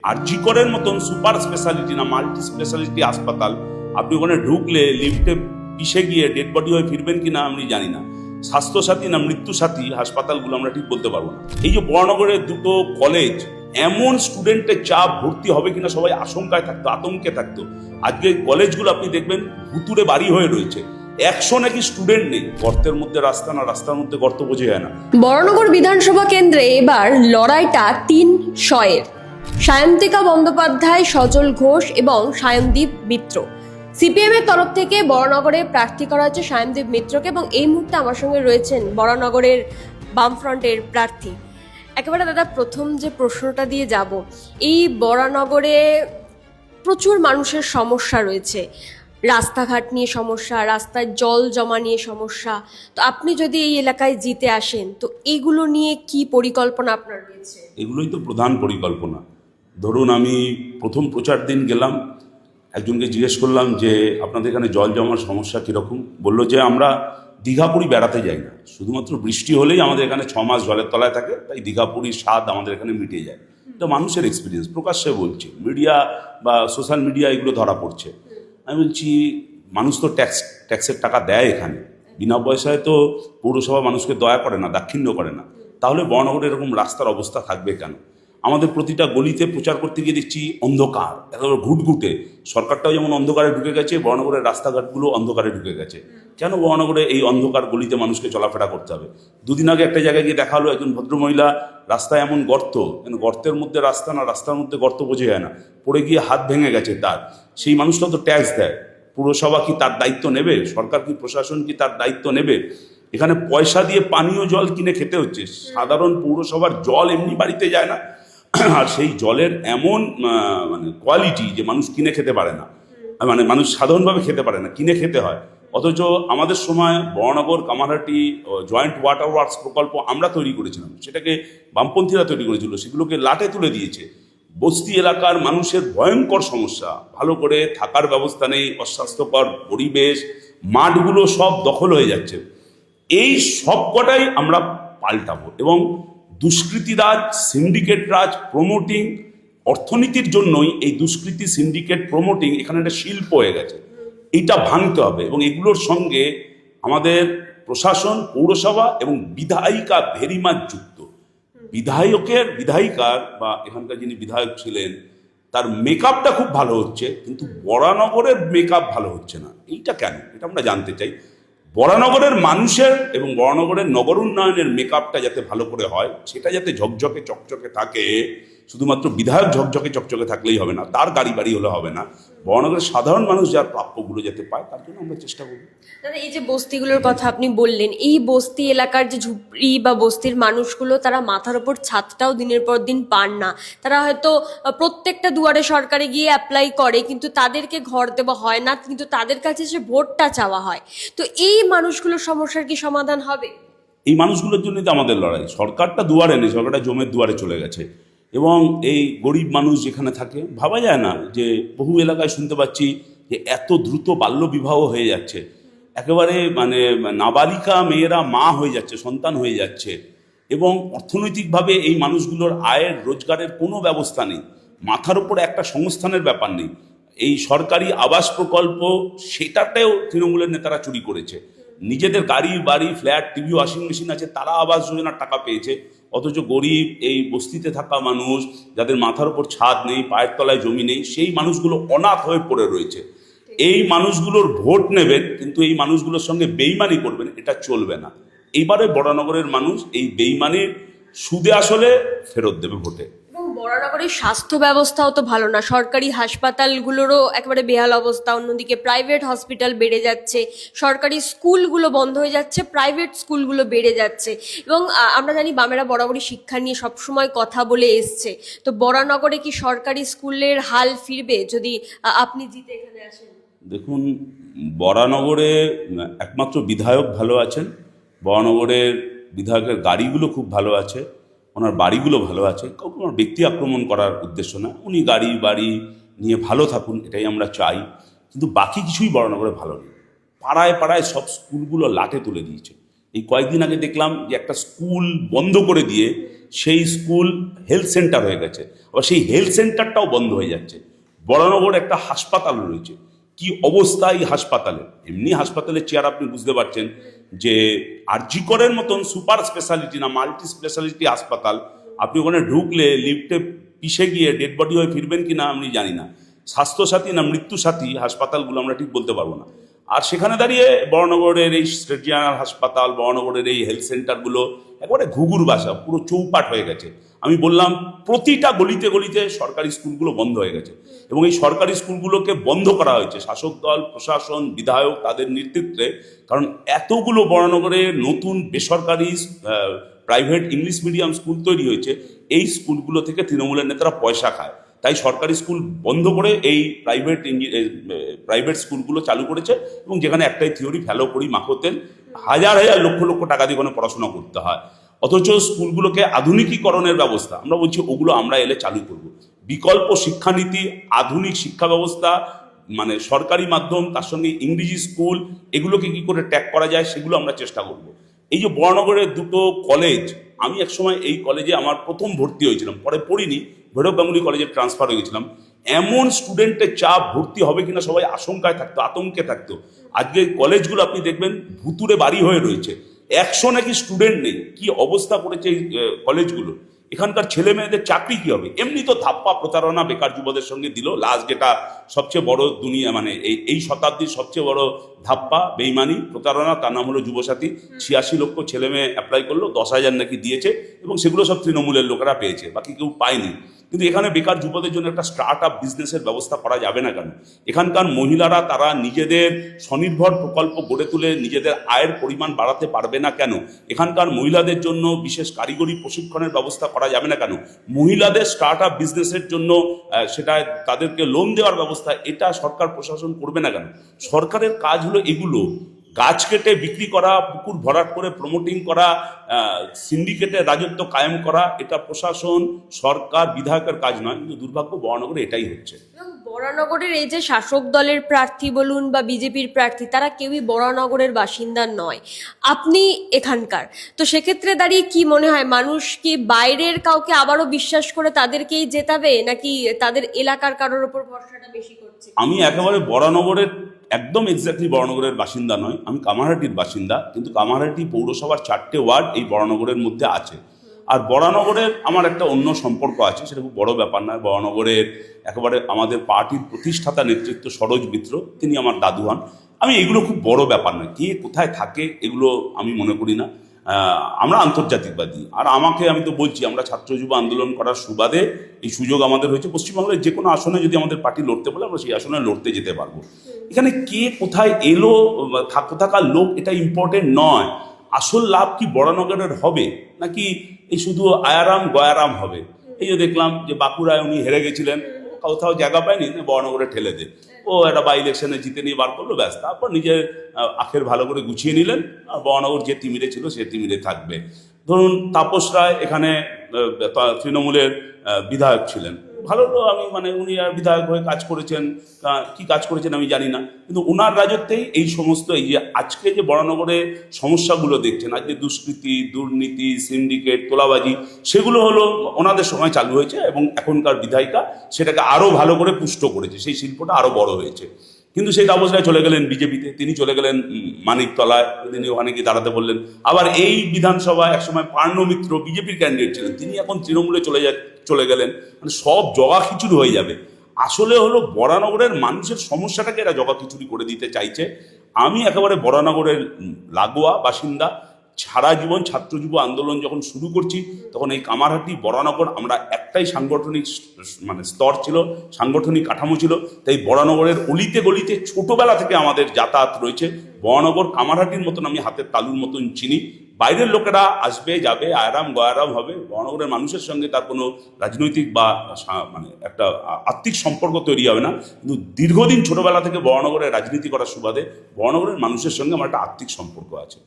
আরজি করের মতন super speciality না মাল্টি স্পেশালিটি হাসপাতাল, আপনি ওখানে ঢুকলে লিফটে পিষে গিয়ে ডেড বডি হয়ে ফিরবেন কিনা আমি জানি না। স্বাস্থ্যসাথী না মৃত্যু সাথী হাসপাতালগুলো আমরা ঠিক বলতে পারবো না। এই যে বরানগরের দুটো কলেজ, এমন স্টুডেন্টের চাপ ভর্তি হবে কিনা সবাই আশঙ্কায় থাকতো, আতঙ্কে থাকতো। আজকে কলেজগুলো আপনি দেখবেন ভুতুরে বাড়ি হয়ে রয়েছে, 100 নাকি স্টুডেন্ট নেই। গর্তের মধ্যে রাস্তা না, রাস্তার মধ্যে গর্ত বোঝা যায় না। বরানগর বিধানসভা কেন্দ্রে এবার লড়াইটা 300 সায়ন্তিকা বন্দ্যোপাধ্যায়, সজল ঘোষ এবং সায়নদীপ মিত্র। সিপিএম এর তরফ থেকে বরানগরে প্রার্থী করা হচ্ছে সায়নদীপ মিত্রকে, এবং এই মুহূর্তে আমার সঙ্গে রয়েছেন বরানগরের বামফ্রন্টের প্রার্থী। একেবারে দাদা, প্রথম যে প্রশ্নটা দিয়ে যাব, এই বরানগরে প্রচুর মানুষের সমস্যা রয়েছে, রাস্তাঘাট নিয়ে সমস্যা, রাস্তায় জল জমা নিয়ে সমস্যা। তো আপনি যদি এই এলাকায় জিতে আসেন, তো এইগুলো নিয়ে কি পরিকল্পনা আপনার রয়েছে? এগুলোই তো প্রধান পরিকল্পনা। ধরুন, আমি প্রথম প্রচার দিন গেলাম, একজনকে জিজ্ঞেস করলাম যে আপনাদের এখানে জল জমার সমস্যা কীরকম। বললো যে আমরা দীঘাপুরি বেড়াতে যাই না, শুধুমাত্র বৃষ্টি হলেই আমাদের এখানে 6 মাস জলের তলায় থাকে, তাই দীঘাপুরির স্বাদ আমাদের এখানে মিটে যায়। এটা মানুষের এক্সপিরিয়েন্স, প্রকাশ্যে বলছে, মিডিয়া বা সোশ্যাল মিডিয়া এগুলো ধরা পড়ছে। আমি বলছি মানুষ তো ট্যাক্সের টাকা দেয় এখানে, বিনা পয়সায় তো পৌরসভা মানুষকে দয়া করে না, দাক্ষিণ্য করে না। তাহলে বরানগরে এরকম রাস্তার অবস্থা থাকবে কেন? আমাদের প্রতিটা গলিতে প্রচার করতে গিয়ে দেখছি অন্ধকার, একেবারে ঘুটঘুটে। সরকারটাও যেমন অন্ধকারে ঢুকে গেছে, বরানগরের রাস্তাঘাটগুলো অন্ধকারে ঢুকে গেছে। কেন বরানগরে এই অন্ধকার গলিতে মানুষকে চলাফেরা করতে হবে? দুদিন আগে একটা জায়গায় গিয়ে দেখা হলো, একজন ভদ্রমহিলা, রাস্তায় এমন গর্ত, গর্তের মধ্যে রাস্তা না, রাস্তার মধ্যে গর্ত বোঝা যায় না, পড়ে গিয়ে হাত ভেঙে গেছে তার। সেই মানুষটা তো ট্যাক্স দেয়, পুরসভা কি তার দায়িত্ব নেবে? সরকার কি, প্রশাসন কি তার দায়িত্ব নেবে? এখানে পয়সা দিয়ে পানীয় জল কিনে খেতে হচ্ছে। সাধারণ পৌরসভার জল এমনি বাড়িতে যায় না, আর সেই জলের এমন কোয়ালিটি যে মানুষ কিনে খেতে পারে না, মানুষ সাধারণভাবে খেতে পারে না, কিনে খেতে হয়। অথচ আমাদের সময় Baranagar Kamarhati joint water works প্রকল্প আমরা তৈরি করেছিলাম, সেটাকে বামপন্থীরা তৈরি করেছিল, সেগুলোকে লাটে তুলে দিয়েছে। বস্তি এলাকার মানুষের ভয়ঙ্কর সমস্যা, ভালো করে থাকার ব্যবস্থা নেই, অস্বাস্থ্যকর পরিবেশ, মাঠগুলো সব দখল হয়ে যাচ্ছে। এই সব কটাই আমরা পাল্টাবো, এবং দুষ্কৃতী রাজ, সিন্ডিকেট রাজ প্রমোটিং, অর্থনীতির জন্যই এই দুষ্কৃতী, সিন্ডিকেট প্রমোটিং এখানে একটা শিল্প হয়ে গেছে, এইটা ভাঙতে হবে। এবং এগুলোর সঙ্গে আমাদের প্রশাসন, পৌরসভা এবং বিধায়িকা ভেরি মাচ যুক্ত। বিধায়িকার বা এখানকার যিনি বিধায়ক ছিলেন, তার মেকআপটা খুব ভালো হচ্ছে, কিন্তু বরানগরের মেকআপ ভালো হচ্ছে না। এইটা কেন, এটা আমরা জানতে চাই। বরানগরের মানুষের এবং বরানগরের নগর উন্নয়নের মেকআপটা যাতে ভালো করে হয়, সেটা যাতে ঝকঝকে চকচকে থাকে। শুধুমাত্র বিধায়ক ঝকঝকে চকচকে থাকলেই হবে না, তার গাড়ি বাড়ি হলে হবে না। বরানগরের সাধারণ মানুষ যার প্রাপ্যগুলো যাতে পায়, তার জন্য আমরা চেষ্টা করব। দাদা, এই যে বস্তিগুলোর কথা আপনি বললেন, এই বস্তি এলাকার যে ঝুপড়ি বা বস্তির মানুষগুলো, তারা মাথার ওপর ছাদটাও দিনের পর দিন পান না। তারা হয়তো প্রত্যেকটা দুয়ারে সরকারে গিয়ে অ্যাপ্লাই করে, কিন্তু তাদেরকে ঘর দেওয়া হয় না, কিন্তু তাদের কাছে যে ভোটটা চাওয়া হয়। তো এই মানুষগুলোর সমস্যার কি সমাধান হবে? এই মানুষগুলোর জন্যই তো আমাদের লড়াই। সরকারটা দুয়ারে নেই, সরকারটা জমের দুয়ারে চলে গেছে। এবং এই গরিব মানুষ যেখানে থাকে, ভাবা যায় না যে বহু এলাকায় শুনতে পাচ্ছি যে এত দ্রুত বাল্যবিবাহ হয়ে যাচ্ছে, একেবারে নাবালিকা মেয়েরা মা হয়ে যাচ্ছে, সন্তান হয়ে যাচ্ছে। এবং অর্থনৈতিকভাবে এই মানুষগুলোর আয়ের, রোজগারের কোনো ব্যবস্থা নেই, মাথার উপর একটা সংস্থানের ব্যাপার নেই। এই সরকারি আবাস প্রকল্প, সেটাতেও তৃণমূলের নেতারা চুরি করেছে। নিজেদের গাড়ি বাড়ি, ফ্ল্যাট, টিভি, ওয়াশিং মেশিন আছে, তারা আবাস যোজনার টাকা পেয়েছে। অথচ গরিব এই বস্তিতে থাকা মানুষ, যাদের মাথার উপর ছাদ নেই, পায়ের তলায় জমি নেই, সেই মানুষগুলো অনাথ হয়ে পড়ে রয়েছে। এই মানুষগুলোর ভোট নেবেন, কিন্তু এই মানুষগুলোর সঙ্গে বেইমানি করবেন, এটা চলবে না। এইবারে বরানগরের মানুষ এই বেইমানির সুদে আসলে ফেরত দেবে ভোটে। বরানগরের স্বাস্থ্য ব্যবস্থাও তো ভালো না, সরকারি হাসপাতালগুলোরও একেবারে বেহাল অবস্থা। অন্যদিকে প্রাইভেট হসপিটাল বেড়ে যাচ্ছে, সরকারি স্কুলগুলো বন্ধ হয়ে যাচ্ছে, প্রাইভেট স্কুলগুলো বেড়ে যাচ্ছে। এবং আমরা জানি বামেরা বরাবরই শিক্ষা নিয়ে সবসময় কথা বলে এসছে। তো বরানগরে কি সরকারি স্কুলের হাল ফিরবে যদি আপনি জিতে এখানে আসেন? দেখুন, বরানগরে একমাত্র বিধায়ক ভালো আছেন। বরানগরের বিধায়কের গাড়িগুলো খুব ভালো আছে, ওনার বাড়িগুলো ভালো আছে। কাউকে আমার ব্যক্তি আক্রমণ করার উদ্দেশ্য না, উনি গাড়ি বাড়ি নিয়ে ভালো থাকুন, এটাই আমরা চাই। কিন্তু বাকি কিছুই বরানগরে ভালো নেই। পাড়ায় পাড়ায় সব স্কুলগুলো লাটে তুলে দিয়েছে। এই কয়েকদিন আগে দেখলাম যে একটা স্কুল বন্ধ করে দিয়ে সেই স্কুল হেলথ সেন্টার হয়ে গেছে, আবার সেই হেলথ সেন্টারটাও বন্ধ হয়ে যাচ্ছে। বরানগর একটা হাসপাতাল রয়েছে, কি অবস্থা এই হাসপাতালে! এমনি হাসপাতালের চেয়ার আপনি বুঝতে পারছেন যে আরজি করের মতন সুপার স্পেশালিটি না, মাল্টি স্পেশালিটি হাসপাতাল। আপনি ওখানে ঢুকলে লিফটে পিষে গিয়ে ডেড বডি হয়ে ফিরবেন কি না আমি জানি না। স্বাস্থ্যসাথী না মৃত্যুসাথী হাসপাতালগুলো আমরা ঠিক বলতে পারবো না। আর সেখানে দাঁড়িয়ে বরানগরের এই স্টেট জেনারেল হাসপাতাল, বরানগরের এই হেলথ সেন্টারগুলো একবারে ঘুঘুর বাসা, পুরো চৌপাট হয়ে গেছে। আমি বললাম প্রতিটা গলিতে গলিতে সরকারি স্কুলগুলো বন্ধ হয়ে গেছে, এবং এই সরকারি স্কুলগুলোকে বন্ধ করা হয়েছে শাসক দল, প্রশাসন, বিধায়ক তাদের নেতৃত্বে। কারণ এতগুলো বরানগরে নতুন বেসরকারি প্রাইভেট ইংলিশ মিডিয়াম স্কুল তৈরি হয়েছে, এই স্কুলগুলো থেকে তৃণমূলের নেতারা পয়সা খায়। তাই সরকারি স্কুল বন্ধ করে এই প্রাইভেট স্কুলগুলো চালু করেছে, এবং যেখানে একটাই থিওরি, ফেলো করি মাখো তেল, হাজার হাজার লক্ষ লক্ষ টাকা দিয়ে কোনো পড়াশোনা করতে হয়। অথচ স্কুলগুলোকে আধুনিকীকরণের ব্যবস্থা আমরা বলছি ওগুলো আমরা এলে চালু করব। বিকল্প শিক্ষানীতি, আধুনিক শিক্ষা ব্যবস্থা, মানে সরকারি মাধ্যম তার সঙ্গে ইংরেজি স্কুল, এগুলোকে কি করে ট্যাগ করা যায় সেগুলো আমরা চেষ্টা করব। এই যে বরানগরের দুটো কলেজ, আমি একসময় এই কলেজে আমার প্রথম ভর্তি হয়েছিলাম, পরে পড়িনি, ভৈরব গাঙ্গুলি কলেজে ট্রান্সফার হয়ে গেছিলাম। এমন স্টুডেন্টের চাপ, ভর্তি হবে কিনা সবাই আশঙ্কায় থাকতো, আতঙ্কে থাকতো। আজকে কলেজগুলো আপনি দেখবেন ভুতুরে বাড়ি হয়ে রয়েছে, 100 নাকি স্টুডেন্ট নেই। কি অবস্থা করেছে এই কলেজগুলো! এখানকার ছেলে মেয়েদের চাকরি কি হবে? এমনি তো ধাপ্পা প্রতারণা বেকার যুবদের সঙ্গে দিল। লাস্ট যেটা সবচেয়ে বড় দুনিয়া, মানে এই শতাব্দীর সবচেয়ে বড় ধাপ্পা, বেইমানি, প্রতারণা, তার নাম হলো যুবসাথী। 86 লক্ষ ছেলে মেয়ে অ্যাপ্লাই করলো, 10,000 নাকি দিয়েছে, এবং সেগুলো সব তৃণমূলের লোকেরা পেয়েছে, বাকি কেউ পায়নি। কিন্তু এখানে বেকার যুবদের জন্য একটা স্টার্ট আপ বিজনেসের ব্যবস্থা করা যাবে না কেন? এখানকার মহিলারা তারা নিজেদের স্বনির্ভর প্রকল্প গড়ে তুলে নিজেদের আয়ের পরিমাণ বাড়াতে পারবে না কেন? এখানকার মহিলাদের জন্য বিশেষ কারিগরি প্রশিক্ষণের ব্যবস্থা করা যাবে না কেন? মহিলাদের স্টার্ট আপ বিজনেসের জন্য সেটা তাদেরকে লোন দেওয়ার ব্যবস্থা, এটা সরকার প্রশাসন করবে না কেন? সরকারের কাজ হলো এগুলো, গাছ কেটে বিক্রি করা, পুকুর ভরাট করে প্রমোটিং করা, সিন্ডিকেটের রাজত্ব কায়েম করা। এটা প্রশাসন, সরকার, বিধায়কের কাজ নয়। কিন্তু দুর্ভাগ্য বরানগরে এটাই হচ্ছে। এবং বরানগরের এই যে শাসক দলের প্রার্থী বলুন বা বিজেপির প্রার্থী, তারা কেউই বরানগরের বাসিন্দা নয়, আপনি এখানকার। তো সেক্ষেত্রে দাঁড়িয়ে কি মনে হয়, মানুষ কি বাইরের কাউকে আবারও বিশ্বাস করে তাদেরকেই জেতাবে, নাকি তাদের এলাকার কারোর উপর ভরসাটা বেশি করছে? আমি একেবারে বরানগরের একদম এক্স্যাক্টলি বরানগরের বাসিন্দা নয়, আমি কামারহাটির বাসিন্দা। কিন্তু কামারহাটি পৌরসভার 4টে ওয়ার্ড এই বরানগরের মধ্যে আছে। আর বরানগরের আমার একটা অন্য সম্পর্ক আছে, সেটা খুব বড় ব্যাপার নয়। বরানগরের একেবারে আমাদের পার্টির প্রতিষ্ঠাতা নেতৃত্ব সরোজ মিত্র, তিনি আমার দাদু হন। আমি এগুলো খুব বড় ব্যাপার নয়, কে কোথায় থাকে এগুলো আমি মনে করি না। আমরা আন্তর্জাতিকবাদী। আর আমি তো বলছি, আমরা ছাত্র যুব আন্দোলন করার সুবাদে এই সুযোগ আমাদের হয়েছে। পশ্চিমবাংলার যে কোনো আসনে যদি আমাদের পার্টি লড়তে বলে, আমরা সেই আসনে লড়তে যেতে পারবো। এখানে কে কোথায় এলো, থাকার লোক, এটা ইম্পর্টেন্ট নয়। আসল লাভ কি বরানগরের হবে, নাকি এই শুধু আয়ারাম গয়ারাম হবে? এই যে দেখলাম যে বাঁকুড়ায় উনি হেরে গেছিলেন, কোথাও জায়গা পায়নি, বরানগরে ঠেলে দে, ও একটা বাই ইলেকশনে জিতে নিয়ে বার করলো, ব্যাস। তারপর নিজের আখের ভালো করে গুছিয়ে নিলেন, আর বরানগর যে তিমিরে ছিল সে তিমিরে থাকবে। ধরুন তাপস রায় এখানে তৃণমূলের বিধায়ক ছিলেন, ভালো তো, আমি উনি আর বিধায়ক হয়ে কাজ করেছেন, কি কাজ করেছেন আমি জানি না। কিন্তু ওনার রাজত্বেই এই সমস্ত, এই যে আজকে যে বরানগরে সমস্যাগুলো দেখছেন, আজকে দুষ্কৃতি, দুর্নীতি, সিন্ডিকেট, তোলাবাজি, সেগুলো হলো ওনাদের সময় চালু হয়েছে, এবং এখনকার বিধায়িকা সেটাকে আরও ভালো করে পুষ্ট করেছে, সেই শিল্পটা আরও বড় হয়েছে। কিন্তু সেই অবস্থায় চলে গেলেন বিজেপিতে, তিনি চলে গেলেন মানিকতলায়, তিনি ওখানে গিয়ে দাঁড়াতে বললেন। আবার এই বিধানসভায় একসময় পার্ণ মিত্র বিজেপির ক্যান্ডিডেট ছিলেন, তিনি এখন তৃণমূলে চলে গেলেন। মানে সব জগা খিচুড়ি হয়ে যাবে। আসলে হলো বরানগরের মানুষের সমস্যাটাকে এরা জগা খিচুড়ি করে দিতে চাইছে। আমি একেবারে বরানগরের লাগোয়া বাসিন্দা। সারা জীবন ছাত্র যুব আন্দোলন যখন শুরু করছি, তখন এই কামারহাটি, বরানগর, আমরা একটাই সাংগঠনিক স্তর ছিল, সাংগঠনিক কাঠামো ছিল। তাই বরানগরের অলিতে গলিতে ছোটবেলা থেকে আমাদের যাতায়াত রয়েছে। বরানগর কামারহাটির মতন আমি হাতের তালুর মতন চিনি। বাইরের লোকেরা আসবে যাবে, আরাম গয়ারাম হবে, বরানগরের মানুষের সঙ্গে তার কোনো রাজনৈতিক বা একটা আত্মিক সম্পর্ক তৈরি হবে না। কিন্তু দীর্ঘদিন ছোটবেলা থেকে বরানগরের রাজনীতি করার সুবাদে বরানগরের মানুষের সঙ্গে আমার একটা আত্মিক সম্পর্ক আছে।